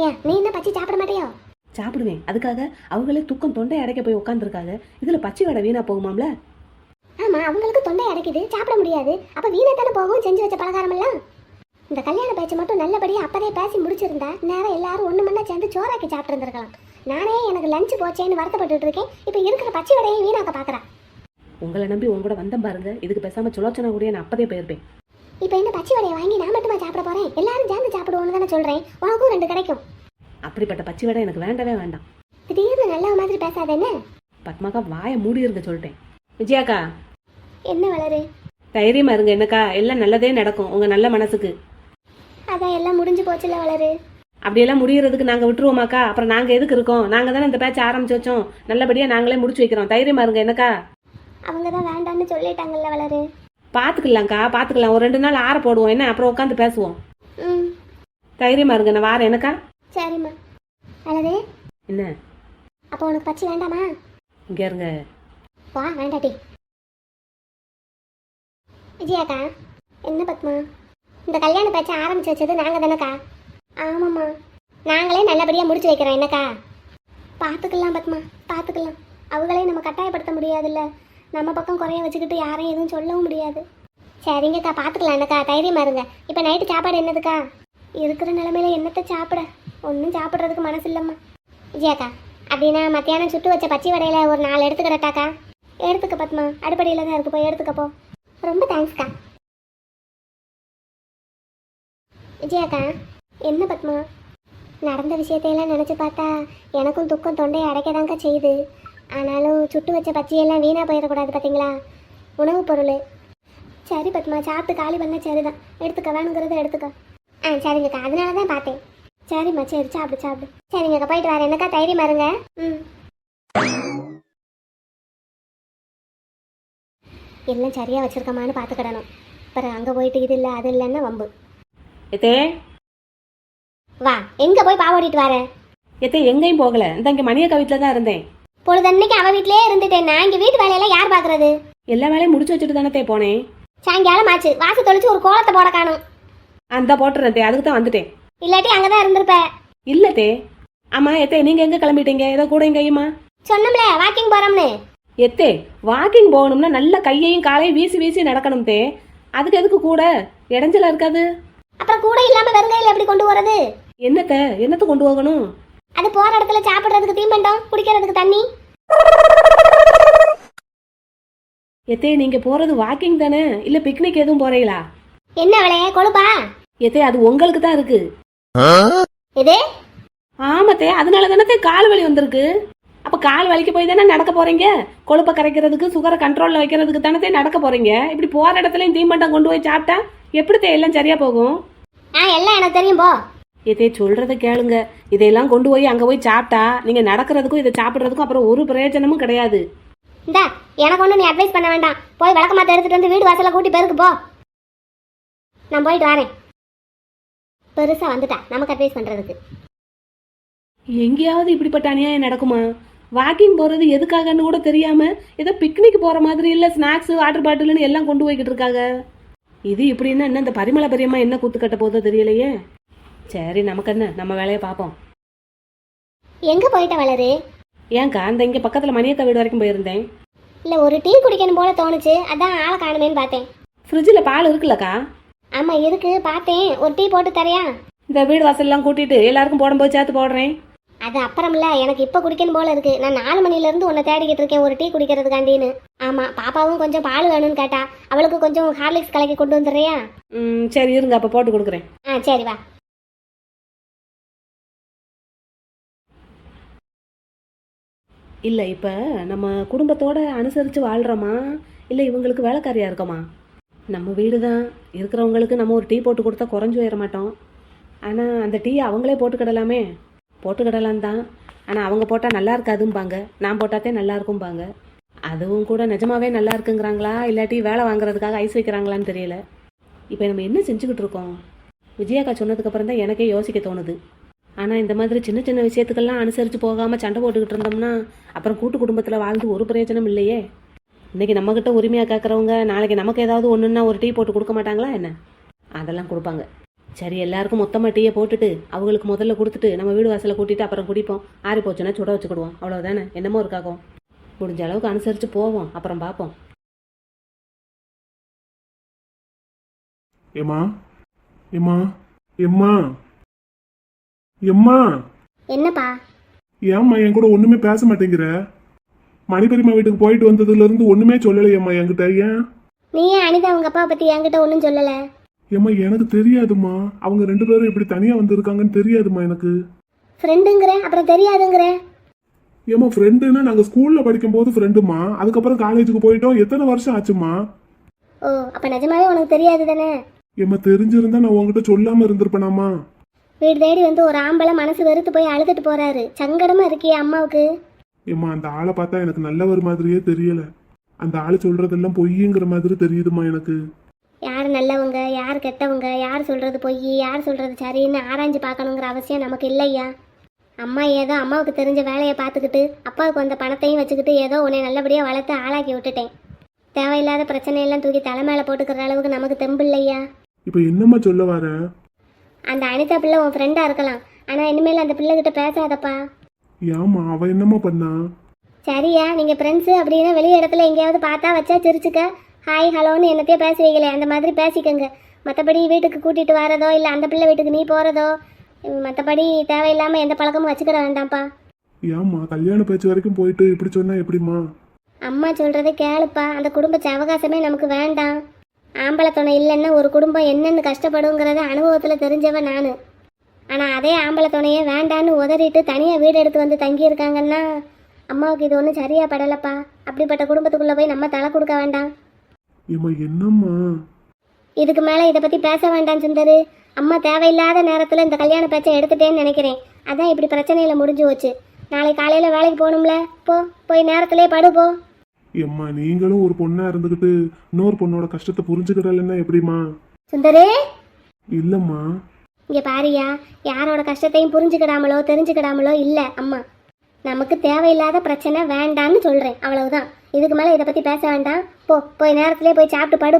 ஏன் நீ என்ன பச்சை சாப்பிட மாட்டியோ? சாப்பிடுவேன், அதுக்காக அவங்களே தூக்கம் தொண்டை அடைக்க போய் உட்காந்துருக்காங்க. இதுல பச்சை வடை வீணா போகுமாம்ல? ஆமா, அவங்களுக்கு தொண்டை அடைக்குது, சாப்பிட முடியாது. அப்ப வீணா தானே போகும் செஞ்சு வச்ச பலகாரம் எல்லாம். இந்த கல்யாண பேச்சு மட்டும் நல்லபடியா அப்பதே பேசி முடிச்சிருந்தா நேரம் எல்லாரும் ஒண்ணு மண்ணா சேர்ந்து சோறாக்கி சாப்பிட்டு இருந்திருக்கலாம். நானே எனக்கு லஞ்ச் போச்சேன்னு வருத்தப்பட்டு இருக்கேன். இப்போ இருக்கிற பச்சை வடையை வீணாக்க பாக்குறா. உங்களை நம்பி உங்க கூட வந்தேன் பாருங்க. இதுக்கு பேசாம சுலோச்சனா கூட நான் அப்பதே போயிருப்பேன். இப்போ என்ன பச்சை வடையை வாங்கி நான் மட்டுமா சாப்பிட போறேன்? எல்லாரும் சேர்ந்து சாப்பிடுவோம்னு தானே சொல்றேன். உனக்கும் 2 கிடைக்கும். அப்படிப்பட்ட பச்சை வடை எனக்கு வேண்டவே வேண்டாம். திடீர்னு நல்ல மாதிரி பேசாத என்ன? பத்மாக்கா வாயை மூடி இருக்க சொல்லிட்டேன். விஜயாக்கா என்ன வளரு? தைரியமா இருங்க என்னக்கா, எல்லாம் நல்லதே நடக்கும் உங்க நல்ல மனசுக்கு. அதான் எல்லாம் முடிஞ்சு போச்சுல வளரு. அப்படியெல்லாம் முடியறதுக்கு நாங்க விட்டுருவோமாக்கா? அப்புறம் நாங்க எதுக்கு இருக்கோம்? நாங்க தானே இந்த பேச்ச ஆரம்பிச்சு வச்சோம். நல்லபடியா நாங்களே முடிச்சு வைக்கிறோம். தைரியமா இருங்க என்னக்கா. அவங்க தான் வேண்டான்னு சொல்லிட்டாங்கல்ல வளரு. பாத்துக்கலாம்க்கா, பாத்துக்கலாம். ஒரு 2 நாள் ஆற போடுவோம் என்ன, அப்புறம் உட்காந்து பேசுவோம். ம் தைரியமா இருங்க, நான் வாரேன் எனக்கா. சரிம்மா. வளரு, என்ன அப்போ உனக்கு பச்சை வேண்டாமா? இங்க இருங்க. வா வேண்டாட்டி. விஜயாக்கா. என்ன பத்மா? இந்த கல்யாண பேச்சை ஆரம்பிச்சு வச்சது நாங்க தானக்கா? ஆமாம்மா, நாங்களே நல்லபடியாக முடிச்சு வைக்கிறோம் என்னக்கா. பார்த்துக்கலாம் பத்மா, பார்த்துக்கலாம். அவங்களே நம்ம கட்டாயப்படுத்த முடியாதுல்ல. நம்ம பக்கம் குறைய வச்சுக்கிட்டு யாரையும் எதுவும் சொல்லவும் முடியாது. சரிங்கக்கா, பார்த்துக்கலாம் என்னக்கா. தைரியமா இருங்க. இப்போ நைட்டு சாப்பாடு என்னதுக்கா? இருக்கிற நிலமையில என்னத்தை சாப்பிட? ஒன்றும் சாப்பிட்றதுக்கு மனசு இல்லைம்மா. விஜயாக்கா, அப்படின்னா மத்தியானம் சுட்டு வச்ச பச்சை வடையில ஒரு 4 எடுத்துக்கிடட்டாக்கா? எடுத்துக்க பத்மா, அடுப்படியில் தான் இருக்கு, போய் எடுத்துக்கப்போ. ரொம்ப தேங்க்ஸ்க்கா. விஜயாக்கா. என்ன பத்மா? நடந்த விஷயத்தையெல்லாம் நினச்சி பார்த்தா எனக்கும் துக்கம் தொண்டையை அடைக்கதாங்க செய்யுது. ஆனாலும் சுட்டு வச்ச பச்சையெல்லாம் வீணாக போயிடக்கூடாது பார்த்தீங்களா? உணவுப் பொருள். சரி பத்மா, சாப்பிட்டு காலி பண்ண சரிதான். எடுத்துக்க, வேணுங்கிறத எடுத்துக்க. சரிங்கக்கா, அதனால தான் பார்த்தேன். சரிம்மா, சரி சாப்பிடு சாப்பிடு. சரிங்கக்கா, போயிட்டு வரேன் என்னக்கா. தைரியமா இருங்க. ம். எல்லாம் சரியாக வச்சுருக்கமான்னு பார்த்துக்கிடணும். அப்புறம் அங்கே போயிட்டு இது இல்லை அது இல்லைன்னா வம்பு. எத்தே வா, எங்கே போய் பாவோடிட்டு வர? எத்தே எங்கேயும் போகல, இந்த இங்கே மணியக்கா வீட்டில் தான் இருந்தேன். பொழுதன்னைக்கு அவ வீட்டிலே இருந்துட்டேன். நான் இங்கே வீட்டு வேலையெல்லாம் யார் பார்க்கறது? எல்லா வேலையும் முடிச்சு வச்சுட்டு தானே போனேன். சாயங்காலம் ஆச்சு, வாசு தொளிச்சு ஒரு கோலத்தை போட காணும். அந்த போட்டுறேன் தே, அதுக்கு தான் வந்துட்டேன். இல்லாட்டி அங்கே தான் இருந்திருப்ப. இல்லை தே. ஆமா எத்தே, நீங்க எங்க கிளம்பிட்டீங்க? ஏதோ கூட எங்கேயுமா? சொன்னோம்ல வாக்கிங் போறோம்னு. எத்தே, வாக்கிங் போகணும்னா நல்ல கையையும் காலையும் வீசி வீசி நடக்கணும் தே. அதுக்கு எதுக்கு கூட? இடைஞ்சலா இருக்காது. அப்புறம் கூட இல்லாம வெறுங்கையில எப்படி கொண்டு போறது? என்னத்த கொண்டு போகணும்? அது போற இடத்துல சாப்பிடுறதுக்கு தீம்பண்டம், குடிக்கிறதுக்கு தண்ணி. எத்தே, நீங்க போறது வாக்கிங் தானே, இல்ல பிக்னிக் எதுவும் போறீங்களா? என்ன விலையே கொழுப்பா? எத்தே, அது உங்களுக்கு தான் இருக்கு. இது ஆமாத்தே, அதனால தானே கால் வலி வந்திருக்கு. அப்ப கால் வலிக்கு போய் தானே நடக்க போறீங்க. கொழுப்பை கரைக்கிறதுக்கு, சுகரை கண்ட்ரோல்ல வைக்கிறதுக்கு தானே நடக்க போறீங்க. இப்படி போற இடத்துலயும் தீம்பண்டம் கொண்டு போய் சாப்பிட்டா எப்படித்தே எல்லாம் சரியா போகும்? எல்லாம் எனக்கு தெரியும் போ. இதே சொல்றத கேளுங்க. இதையெல்லாம் கொண்டு போய் அங்க போய் சாப்பிட்டா நீங்க நடக்கிறதுக்கும் இதை சாப்பிட்றதுக்கும் அப்புறம் ஒரு பிரயோஜனமும் கிடையாது. இந்தா, எனக்கு ஒன்றும் நீ அட்வைஸ் பண்ண வேண்டாம். போய் விளக்க மாத்த எடுத்துட்டு வந்து வீடு வாசல கூட்டி பெருக்கு போ. நான் போயிட்டு வரேன். பெருசா வந்துட்டா நமக்கு அட்வைஸ் பண்றதுக்கு. எங்கேயாவது இப்படிப்பட்ட அநியாயம் நடக்குமா? வாக்கிங் போறது எதுக்காகன்னு கூட தெரியாம ஏதோ பிக்னிக் போற மாதிரி இல்ல, ஸ்நாக்ஸ் வாட்டர் பாட்டில்னு எல்லாம் கொண்டு போய்கிட்டு இருக்காங்க. இது இப்படின்னா என்ன இந்த பரிமள பெரியம்மா என்ன கூத்து கட்ட போதோ தெரியலையே. சரி, நமக்கு என்ன, நம்ம வேலையை பார்ப்போம். எங்க போயிட்ட வளரு? ஏன்க்கா, அந்த இங்க பக்கத்துல மணியக்கா வீடு வரைக்கும் போயிருந்தேன். இல்ல, ஒரு டீ குடிக்கணும் போல தோணுச்சு, அதான் ஆளை காணுமேன்னு பார்த்தேன். ஃப்ரிட்ஜில் பால் இருக்குல்லக்கா? ஆமா இருக்கு, பார்த்தேன். ஒரு டீ போட்டு தரையா? இந்த வீடு வாசல்லாம் கூட்டிட்டு எல்லாருக்கும் போடும்போது சேர்த்து போடுறேன். அது அப்புறம்ல, எனக்கு இப்போ குடிக்கணும் போல இருக்கு. நான் 4 மணில இருந்து உன்னை தேடிக்கிட்டு இருக்கேன் ஒரு டீ குடிக்கிறதுக்காண்டின்னு. ஆமா, பாப்பாவும் கொஞ்சம் பால் வேணும்னு கேட்டா. அவளுக்கு கொஞ்சம் ஹார்லிக்ஸ் கலக்கி கொண்டு வந்துடுறியா? சரி இருங்க, அப்ப போட்டு கொடுக்குறேன். சரி வா. இல்லை, இப்போ நம்ம குடும்பத்தோட அனுசரித்து வாழ்கிறோமா, இல்லை இவங்களுக்கு வேலைக்காரியாக இருக்கோமா? நம்ம வீடு தான் இருக்கிறவங்களுக்கு நம்ம ஒரு டீ போட்டு கொடுத்தா குறைஞ்சி போயிட மாட்டோம். ஆனால் அந்த டீ அவங்களே போட்டுக்கிடலாமே. போட்டுக்கிடலாம் தான், ஆனால் அவங்க போட்டால் நல்லா இருக்காதும்பாங்க, நான் போட்டாத்தே நல்லா இருக்கும்பாங்க. அதுவும் கூட நிஜமாவே நல்லா இருக்குங்கிறாங்களா, இல்லாட்டி வேலை வாங்குறதுக்காக ஐஸ் வைக்கிறாங்களான்னு தெரியல. இப்போ நம்ம என்ன செஞ்சுக்கிட்டு இருக்கோம்? விஜயாக்கா சொன்னதுக்கப்புறம் தான் எனக்கே யோசிக்க தோணுது. ஆனால் இந்த மாதிரி சின்ன சின்ன விஷயத்துக்கெல்லாம் அனுசரித்து போகாமல் சண்டை போட்டுக்கிட்டு இருந்தோம்னா அப்புறம் கூட்டு குடும்பத்தில் வாழ்ந்து ஒரு பிரயோஜனம் இல்லையே. இன்றைக்கி நம்மக்கிட்ட உரிமையாக கேட்குறவங்க நாளைக்கு நமக்கு ஏதாவது ஒன்றுன்னா ஒரு டீ போட்டு கொடுக்க மாட்டாங்களா என்ன? அதெல்லாம் கொடுப்பாங்க. சரி, எல்லாருக்கும் மொத்தமாக டீயை போட்டுட்டு அவங்களுக்கு முதல்ல கொடுத்துட்டு நம்ம வீடு வாசலை கூட்டிட்டு அப்புறம் குடிப்போம். ஆறி போச்சுன்னா சுட வச்சுக்கிடுவோம், அவ்வளோதானே. என்னமோ இருக்காகும். முடிஞ்ச அளவுக்கு அனுசரித்து போவோம், அப்புறம் பார்ப்போம். ஏமா எம்மா எம்மா எம்மா என்னப்பா? ஏம்மா என் கூட ஒண்ணுமே பேச மாட்டேங்கிற? மணிபெரியம்மா வீட்டுக்கு போயிட்டு வந்ததுல இருந்து ஒண்ணுமே சொல்லலையம்மா என்கிட்ட. ஏன்? நீ ஏன் அனிதா உங்க அப்பா பத்தி என்கிட்ட ஒன்றும் சொல்லல? ஏம்மா எனக்கு தெரியாதும்மா, அவங்க 2 பேரும் இப்படி தனியா வந்திருக்காங்கன்னு தெரியாதும்மா எனக்கு. ஃப்ரெண்டுங்கிற அப்புறம் தெரியாதுங்கிற? ஏம்மா ஃப்ரெண்டுன்னா நாங்க ஸ்கூல்ல படிக்கும் போது ஃப்ரெண்டுமா, அதுக்கப்புறம் காலேஜுக்கு போயிட்டோம். எத்தனை வருஷம் ஆச்சுமா? ஓ, அப்ப நிஜமாவே உனக்கு தெரியாது தானே? ஏம்மா தெரிஞ்சிருந்தா நான் உங்ககிட்ட சொல்லாம இருந்திருப்பேனாமா? வீடு தேடி வந்து ஒரு ஆம்பளை மனசு வெறுத்து போய் அழுதுட்டு போறாரு. சங்கடமா இருக்கியே அம்மாவுக்கு? ஏம்மா அந்த ஆளை பார்த்தா எனக்கு நல்லவர் மாதிரியே தெரியல. அந்த ஆளு சொல்றதெல்லாம் பொய்யுங்கிற மாதிரி தெரியுதுமா எனக்கு. யார் நல்லவங்க யார் கெட்டவங்க, யார் சொல்றது பொய் யார் சொல்றது சரின்னு ஆராய்ஞ்சு பார்க்கணுங்கிற அவசியம் நமக்கு இல்லையா? அம்மா ஏதோ அம்மாவுக்கு தெரிஞ்ச வேலையை பார்த்துக்கிட்டு அப்பாவுக்கு வந்த பணத்தையும் வச்சுக்கிட்டு ஏதோ உன்னை நல்லபடியாக வளர்த்து ஆளாக்கி விட்டுட்டேன். தேவையில்லாத பிரச்சனையெல்லாம் தூக்கி தலை மேலே போட்டுக்கிற அளவுக்கு நமக்கு தெம்பு இல்லையா? இப்ப என்னம்மா சொல்ல வர? அந்த அனிதா பிள்ளை உன் ஃப்ரெண்டாக இருக்கலாம், ஆனால் இனிமேல் அந்த பிள்ளைகிட்ட பேசாதப்பா. ஏம்மா அவ என்னம்மா பண்ணா? சரியா, நீங்கள் ஃப்ரெண்ட்ஸு அப்படின்னா வெளி இடத்துல எங்கேயாவது பார்த்தா வச்சா சிரிச்சுக்க, ஹாய் ஹலோன்னு என்னத்தையே பேசுவீங்களே அந்த மாதிரி பேசிக்கங்க. மற்றபடி வீட்டுக்கு கூட்டிகிட்டு வரதோ இல்லை அந்த பிள்ளை வீட்டுக்கு நீ போகிறதோ, மற்றபடி தேவையில்லாமல் எந்த பழக்கமும் வச்சுக்கிட வேண்டாம்ப்பா. ஏம்மா கல்யாண பேச்சு வரைக்கும் போயிட்டு இப்படி சொன்னா எப்படிம்மா? அம்மா சொல்கிறத கேளுப்பா. அந்த குடும்ப அவகாசமே நமக்கு வேண்டாம். ஆம்பளை துணை இல்லைன்னா ஒரு குடும்பம் என்னென்னு கஷ்டப்படுங்கிறத அனுபவத்தில் தெரிஞ்சவன் நான். ஆனால் அதே ஆம்பளை துணையே வேண்டான்னு உதறிட்டு தனியாக வீடு எடுத்து வந்து தங்கியிருக்காங்கன்னா அம்மாவுக்கு இது ஒன்றும் சரியாக படலைப்பா. அப்படிப்பட்ட குடும்பத்துக்குள்ளே போய் நம்ம தலை கொடுக்க வேண்டாம். ஏம்மா என்னம்மா? இதுக்கு மேலே இதை பற்றி பேச வேண்டாம் சுந்தரு. அம்மா தேவையில்லாத நேரத்தில் இந்த கல்யாண பேச்சை எடுத்துட்டேன்னு நினைக்கிறேன். அதான் இப்படி பிரச்சனையில் முடிஞ்சு போச்சு. நாளைக்கு காலையில் வேலைக்கு போகணும்ல, போய் நேரத்திலே படு போ. ஏம்மா நீங்களும் ஒரு பொண்ணா இருந்துகிட்டு இன்னொரு பொண்ணோட கஷ்டத்தை புரிஞ்சுக்கிடலன்னா எப்படிம்மா? சுந்தரு இல்லம்மா. இங்கே பாரியா, யாரோட கஷ்டத்தையும் புரிஞ்சுக்கிடாமலோ தெரிஞ்சுக்கிடாமலோ இல்லை அம்மா. நமக்கு தேவையில்லாத பிரச்சனை வேண்டான்னு சொல்கிறேன், அவ்வளவுதான். இதுக்கு மேலே இதை பற்றி பேச வேண்டாம். போய் நேரத்திலே போய் சாப்பிட்டு படு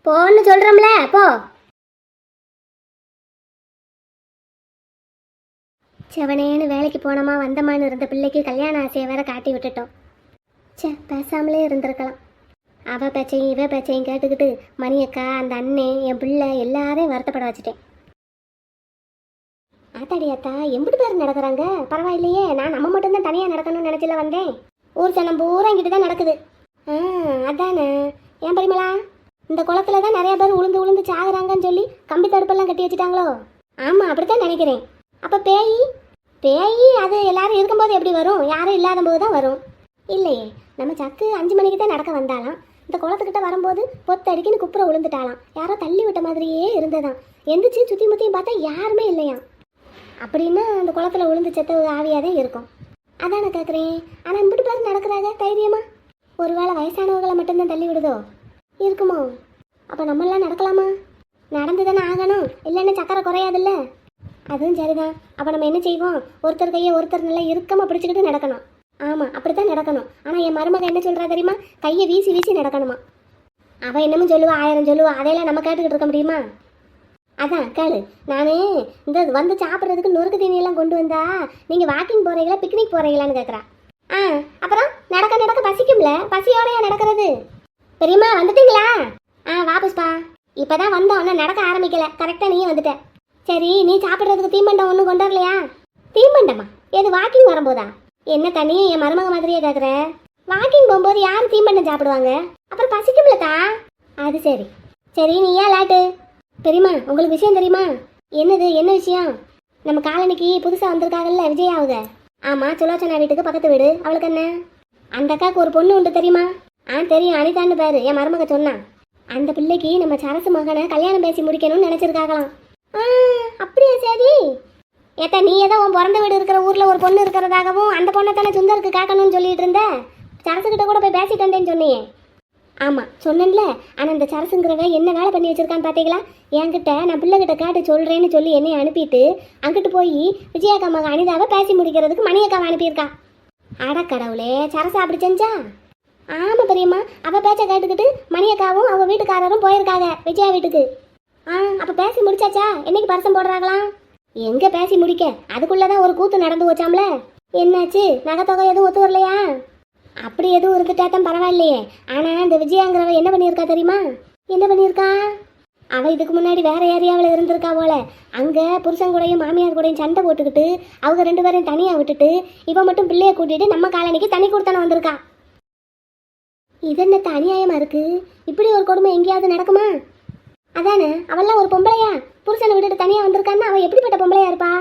போன்னு சொல்கிறோம்ல, போ. செவனேன்னு வேலைக்கு போனோமா வந்தமான்னு இருந்த பிள்ளைக்கு கல்யாண ஆசையை வேற காட்டி விட்டுட்டோம். பேசாமலே இருந்திருக்கலாம். அவ பேச்சையும் இவ பேச்சையும் கேட்டுக்கிட்டு மணியக்கா, அந்த அண்ணன், என் பிள்ளை எல்லாரையும் வருத்தப்பட வச்சுட்டேன். ஆத்தாடியாத்தா, எம்பிட்டு பேர் நடக்கிறாங்க? பரவாயில்லையே, நான் நம்ம மட்டும்தான் தனியாக நடக்கணும்னு நினச்சில வந்தேன். ஊர் சனம் பூரா இங்கிட்டு தான் நடக்குது. அதானே. ஏன் பரிமளா, இந்த குளத்துல தான் நிறைய பேர் உளுந்து சாகுறாங்கன்னு சொல்லி கம்பி தடுப்பெல்லாம் கட்டி வச்சுட்டாங்களோ? ஆமாம், அப்படித்தான் நினைக்கிறேன். அப்போ பேய் அது எல்லாரும் இருக்கும்போது எப்படி வரும்? யாரும் இல்லாத போது தான் வரும். இல்லையே, நம்ம சக்கு 5 மணிக்கு தான் நடக்க வந்தாலாம். இந்த குளத்துக்கிட்ட வரும்போது பொத்தடிக்குன்னு குப்புற விழுந்துட்டாலாம். யாரோ தள்ளி விட்ட மாதிரியே இருந்ததாம். எந்திரிச்சு சுற்றி முற்றியும் பார்த்தா யாருமே இல்லையாம். அப்படின்னா அந்த குளத்துல விழுந்து செத்த ஆவியாதே இருக்கும். அதான் நான் கேட்குறேன். ஆனால் இப்படி பேர் நடக்கிறாங்க தைரியமா? ஒருவேளை வயசானவங்களை மட்டும்தான் தள்ளி விடுதோ? இருக்குமோ? அப்போ நம்மளாம் நடக்கலாமா? நடந்து தானே ஆகணும், இல்லைன்னா சக்கரை குறையாதுல்ல. அதுவும் சரிதான். அப்போ நம்ம என்ன செய்வோம்? ஒருத்தர் கையை ஒருத்தர் நல்லா இறுக்கமாக பிடிச்சிக்கிட்டு நடக்கணும். ஆமாம், அப்படித்தான் நடக்கணும். ஆனால் என் மருமக என்ன சொல்கிறா தெரியுமா? கையை வீசி வீசி நடக்கணுமா. அவள் என்னமும் சொல்லுவா, 1000 சொல்லுவா. அதையெல்லாம் நம்ம கேட்டுக்கிட்டு இருக்க முடியுமா? அதான் கேளு. நானே இந்த வந்து சாப்பிட்றதுக்கு நொறுக்கு தீனியெல்லாம் கொண்டு வந்தா நீங்கள் வாக்கிங் போகிறீங்களா பிக்னிக் போகிறீங்களான்னு கேட்குறா. அப்புறம் நடக்க பசிக்கும்ல, பசியோடையா நடக்கிறது? பெரியம்மா வந்துட்டீங்களா? வா புஷ்பா. இப்போ தான் வந்தோம், ஒன்றும் நடக்க ஆரம்பிக்கலை. கரெக்டாக நீயும் வந்துட்ட. சரி, நீ சாப்பிட்றதுக்கு தீம்பண்டம் ஒன்றும் கொண்டு வரலையா? தீம்பண்டமா? எது வாக்கிங் வரும்போதா? என்ன தனியும் என் மருமக மாதிரியே கேட்குற? வாக்கிங் போகும்போது யார் தீம்பண்டம் சாப்பிடுவாங்க? அப்புறம் பசிக்கும்லத்தா. அது சரி. நீ ஏன் லாட்டு? பெரியம்மா, உங்களுக்கு விஷயம் தெரியுமா? என்னது? என்ன விஷயம்? நம்ம காலனிக்கு புதுசாக வந்திருக்காங்கல்ல விஜயாவுக. ஆமாம், சுலோச்சனா வீட்டுக்கு பக்கத்து வீடு. அவளுக்கு என்ன? அந்த அக்காவுக்கு ஒரு பொண்ணு உண்டு தெரியுமா? தெரியும், அனிதான்னு பேரு. என் மருமக சொன்னா. அந்த பிள்ளைக்கு நம்ம சரசு மகனை கல்யாணம் பேசி முடிக்கணும்னு நினச்சிருக்காங்களாம். அப்படியா? சரி. ஏத்தா, நீ ஏதோ உன் பிறந்த வீடு இருக்கிற ஊரில் ஒரு பொண்ணு இருக்கிறதாகவும் அந்த பொண்ணை தானே சுந்தருக்கு கேட்கணும்னு சொல்லிட்டு இருந்த. சரசுக்கிட்ட கூட போய் பேசிட்டு வந்தேன்னு சொன்னியே. ஆமாம் சொன்னேன்ல. ஆனால் இந்த சரசுங்கிறவ என்ன வேலை பண்ணி வச்சிருக்கான்னு பார்த்தீங்களா? என்கிட்ட நான் பிள்ளைகிட்ட கேட்டு சொல்கிறேன்னு சொல்லி என்னை அனுப்பிட்டு அங்கிட்டு போய் விஜயாக்கா மக அனிதாவை பேசி முடிக்கிறதுக்கு மணியக்காவை அனுப்பியிருக்கா. அடக்கடவுளே, சரசு அப்படி செஞ்சா? ஆமாம் பெரியம்மா, அவள் பேச்சை கேட்டுக்கிட்டு மணியக்காவும் அவள் வீட்டுக்காரரும் போயிருக்காங்க விஜயா வீட்டுக்கு. அப்போ பேசி முடிச்சாச்சா? என்னைக்கு பரிசம் போடுறாங்களாம்? எங்கே பேசி முடிக்க, அதுக்குள்ளதான் ஒரு கூத்து நடந்து வச்சாம்ல. என்னாச்சு? நகைத்தொகை எதுவும் ஒத்து வரலையா? அப்படி எதுவும் இருந்துட்டாதான் பரவாயில்லையே. ஆனால் இந்த விஜயாங்கிறவ என்ன பண்ணியிருக்கா தெரியுமா? என்ன பண்ணியிருக்கா? அவள் இதுக்கு முன்னாடி வேற ஏரியாவில் இருந்திருக்கா போல. அங்கே புருஷன் கூடயும் மாமியார் கூடயும் சண்டை போட்டுக்கிட்டு அவங்க 2 பேரையும் தனியாக விட்டுட்டு இவன் மட்டும் பிள்ளைய கூட்டிட்டு நம்ம காலனிக்கு தனி கொடுத்தானே வந்திருக்கா. இது என்ன அநியாயமா இருக்கு? இப்படி ஒரு கொடுமை எங்கேயாவது நடக்குமா? அதானே, அவள்லாம் ஒரு பொம்பளையா? புருஷனை விட்டுட்டு தனியாக வந்திருக்கான்னு அவள் எப்படிப்பட்ட பொம்பளையா இருப்பா?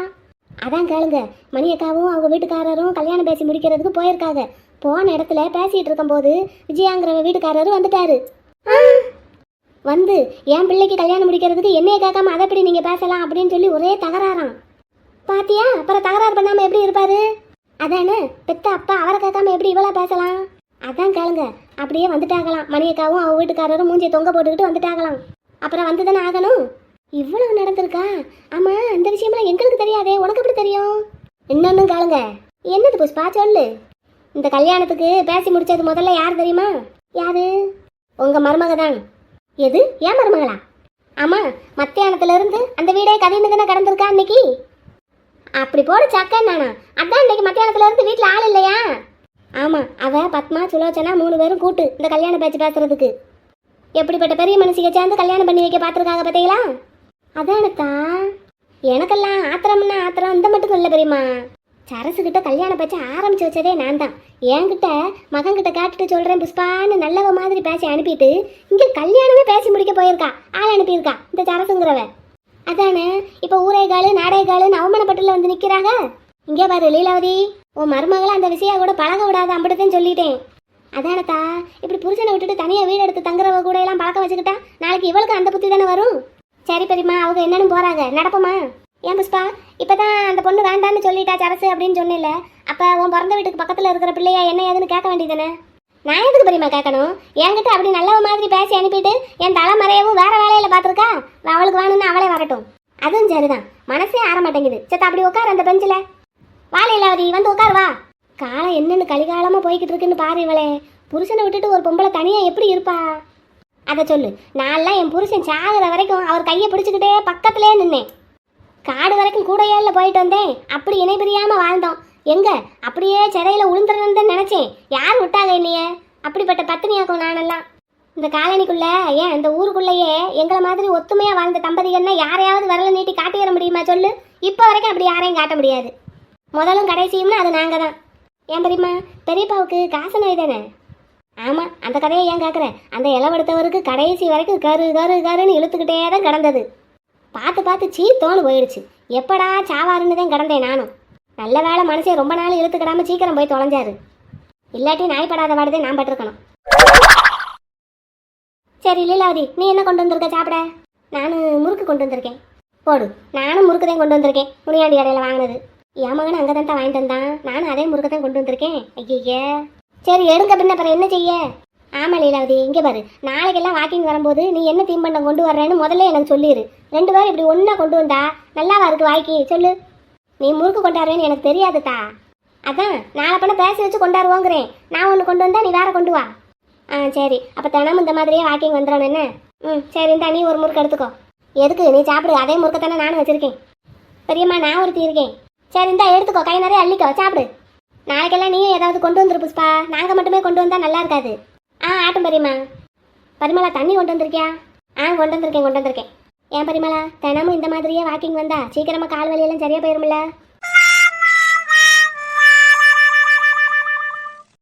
அதான் கேளுங்க, மணியக்காவும் அவங்க வீட்டுக்காரரும் கல்யாணம் பேசி முடிக்கிறதுக்கு போயிருக்காங்க. போன இடத்துல பேசிட்டு இருக்கும்போது விஜயாங்கிற வீட்டுக்காரரு வந்துட்டாரு. வந்து என் பிள்ளைக்கு கல்யாணம் முடிக்கிறதுக்கு என்னைய கேட்காம அதை எப்படி நீங்கள் பேசலாம் அப்படின்னு சொல்லி ஒரே தகராறாம். பாத்தியா, அப்புறம் தகராறு பண்ணாமல் எப்படி இருப்பாரு? அதானே, பெத்த அப்பா அவரை கேட்காம எப்படி இவ்வளோ பேசலாம்? அதான் கேளுங்க, அப்படியே வந்துட்டாங்களாம். மணியக்காவும் அவங்க வீட்டுக்காரரும் மூஞ்சியை தொங்க போட்டுக்கிட்டு வந்துட்டாங்களாம். அப்புறம் வந்து தானே ஆகணும். இவ்வளவு நடந்திருக்கா? ஆமா, அந்த விஷயம்லாம் எங்களுக்கு தெரியாதே, உனக்கு எப்படி தெரியும்? இன்னொன்னும் கேளுங்க. என்னது புஷ்பா, சொல்லு. இந்த கல்யாணத்துக்கு பேசி முடிச்சது முதல்ல யார் தெரியுமா? யாரு? உங்க மருமக தான். எது, ஏன் மருமகளா? ஆமா, மத்தியானத்துல இருந்து அந்த வீடே கதைன்னு தானே கடந்திருக்கா இன்னைக்கு. அப்படி போட சக்கன் நானா? அதான் இன்னைக்கு மத்தியானத்துல இருந்து வீட்டில் ஆள் இல்லையா? ஆமா, அவ பத்மா சுலோச்சனா 3 பேரும் கூட்டு இந்த கல்யாண பேச்சு பேசுறதுக்கு. எப்படிப்பட்ட பெரிய மனுஷிக சேர்ந்து கல்யாணம் பண்ணி வைக்க பார்த்துருக்காங்க பார்த்தீங்களா? அதானத்தா, எனக்கெல்லாம் ஆத்திரம்னா ஆத்திரம் இந்த மட்டும் இல்லை பெரியம்மா. சரசுகிட்ட கல்யாண பேச்ச ஆரம்பிச்சு வச்சதே நான் தான். என்கிட்ட மகன்கிட்ட காட்டுட்டு சொல்றேன் புஷ்பான்னு நல்லவ மாதிரி பேசி அனுப்பிட்டு இங்க கல்யாணமே பேசி முடிக்க போயிருக்கா. ஆள் அனுப்பியிருக்கா இந்த சரசுங்கிறவ. அதானே, இப்ப ஊரேகாலு நாடேகாலுன்னு அவமானப்பட்டுல வந்து நிக்கிறாங்க. இங்கே பாரு லீலாவதி, உன் மருமகளை அந்த விஷயம் கூட பழக விடாத, அம்பிட்டதான் சொல்லிட்டேன். அதானத்தா, இப்படி புருஷனை விட்டுட்டு தனியா வீடு எடுத்து தங்குறவ கூட எல்லாம் பழக்க வச்சுக்கிட்டா நாளைக்கு இவளுக்கு அந்த புத்தி தானே வரும். சரி பெரியம்மா, அவங்க என்னன்னு போறாங்க, நடப்போமா? ஏன் புஷ்பா, இப்பதான் அந்த பொண்ணு வேண்டான்னு சொல்லிட்டா சரசு அப்படின்னு சொன்னில்ல, அப்ப உன் பிறந்த வீட்டுக்கு பக்கத்துல இருக்கிற பிள்ளையா என்ன ஏதுன்னு கேட்க வேண்டியதானே? நான் எதுக்கு பெரியம்மா கேட்கணும்? என்கிட்ட அப்படி நல்லவ மாதிரி பேசி அனுப்பிட்டு என் தலைமறையவும் வேற வேலையில பாத்துருக்கா. அவளுக்கு வேணும்னு அவளே வரட்டும். அதுவும் சரிதான், மனசே ஆற மாட்டேங்குது. சத்த அப்படி உட்கார் அந்த பெஞ்சில. வாழை இல்லாவதி, வந்து உட்கார் வா. காலம் என்னன்னு கலிகாலமா போய்கிட்டு இருக்குன்னு பாரு. இவளே புருஷனை விட்டுட்டு ஒரு பொம்பளை தனியா எப்படி இருப்பா? அதை சொல்லு. நான்லாம் என் புருஷன் சாகுற வரைக்கும் அவர் கையை பிடிச்சிக்கிட்டே பக்கத்திலே நின்னேன். காடு வரைக்கும் கூடையால போயிட்டு வந்தேன். அப்படி இணை பிரியாம வாழ்ந்தோம். எங்க அப்படியே சிறையில உளுந்துருன்னு நினைச்சேன். யார் விட்டாங்க இல்லையே? அப்படிப்பட்ட பத்தினியாக்கும் நானெல்லாம். இந்த காலனிக்குள்ள, ஏன் இந்த ஊருக்குள்ளேயே எங்களை மாதிரி ஒத்துமையா வாழ்ந்த தம்பதிகள்னா யாரையாவது விரல நீட்டி காட்டிட முடியுமா சொல்லு? இப்போ வரைக்கும் அப்படி யாரையும் காட்ட முடியாது. முதலும் கடைசியும்னா அது நாங்க தான். ஏன் பெரியம்மா, பெரியப்பாவுக்கு காசு நோய் தானே? ஆமா, அந்த கதையை ஏன் கேட்குற? அந்த இளவெடுத்தவருக்கு கடைசி வரைக்கும் கரு கரு கருன்னு இழுத்துக்கிட்டே தான் கிடந்தது. பார்த்து பார்த்து சீத்தோன்னு போயிடுச்சு. எப்படா சாவாருன்னு தான் கிடந்தேன் நானும். நல்ல வேலை மனுஷன் ரொம்ப நாள் இழுத்துக்கிடாம சீக்கிரம் போய் தொலைஞ்சாரு. இல்லாட்டி நாய்ப்படாத வாடுதே நான் பட்டிருக்கணும். சரி லீலாவதி, நீ என்ன கொண்டு வந்திருக்க சாப்பிட? நான் முறுக்கு கொண்டு வந்திருக்கேன். போடு, நானும் முறுக்கு தான் கொண்டு வந்திருக்கேன். முனியாண்டி கடையில் வாங்கினது. என் மகன் அங்கே தான் வாங்கிட்டு வந்தான். நானும் அதே முறுக்கு தான் கொண்டு வந்திருக்கேன். ஐயே, சரி எடுங்க, பின்ன அப்புறம் என்ன செய்ய? ஆமாம் லீலாவதி, இங்கே பாரு, நாளைக்கெல்லாம் வாக்கிங் வரும்போது நீ என்ன தீம்பண்டம் கொண்டு வர்றேன்னு முதல்ல எனக்கு சொல்லிடு. 2 பேரும் இப்படி ஒன்றா கொண்டு வந்தா நல்லாவா இருக்கு வாய்க்கு? சொல்லு. நீ முறுக்கு கொண்டாடுவேன்னு எனக்கு தெரியாதுதா. அதான் நாளை பண்ண பேசி வச்சு கொண்டாடுவோங்கிறேன். நான் ஒன்று கொண்டு வந்தா நீ வேற கொண்டு வா. சரி, அப்போ தினமும் இந்த மாதிரியே வாக்கிங் வந்துடணும் என்ன? சரி, இந்தா நீ ஒரு முறுக்கு எடுத்துக்கோ. எதுக்கு? நீ சாப்பிடு, அதே முறுக்கை தானே நானும் வச்சுருக்கேன். பெரியம்மா, நான் ஒருத்தி இருக்கேன். சரி, இந்தா எடுத்துக்கோ, கை நிறைய அள்ளிக்கோ, சாப்பிடு. நாளைக்கெல்லாம் நீயும் ஏதாவது கொண்டு வந்துரு புஷ்பா. நாங்கள் மட்டுமே கொண்டு வந்தால் நல்லா இருக்காது. ஆட்டும் பெரியம்மா. பரிமளா, தண்ணி கொண்டு வந்திருக்கியா? கொண்டு வந்திருக்கேன். ஏன் பரிமளா, தினமும் இந்த மாதிரியே வாக்கிங் வந்தா சீக்கிரமாக கால் வலியெல்லாம் சரியாக போயிருமில்ல?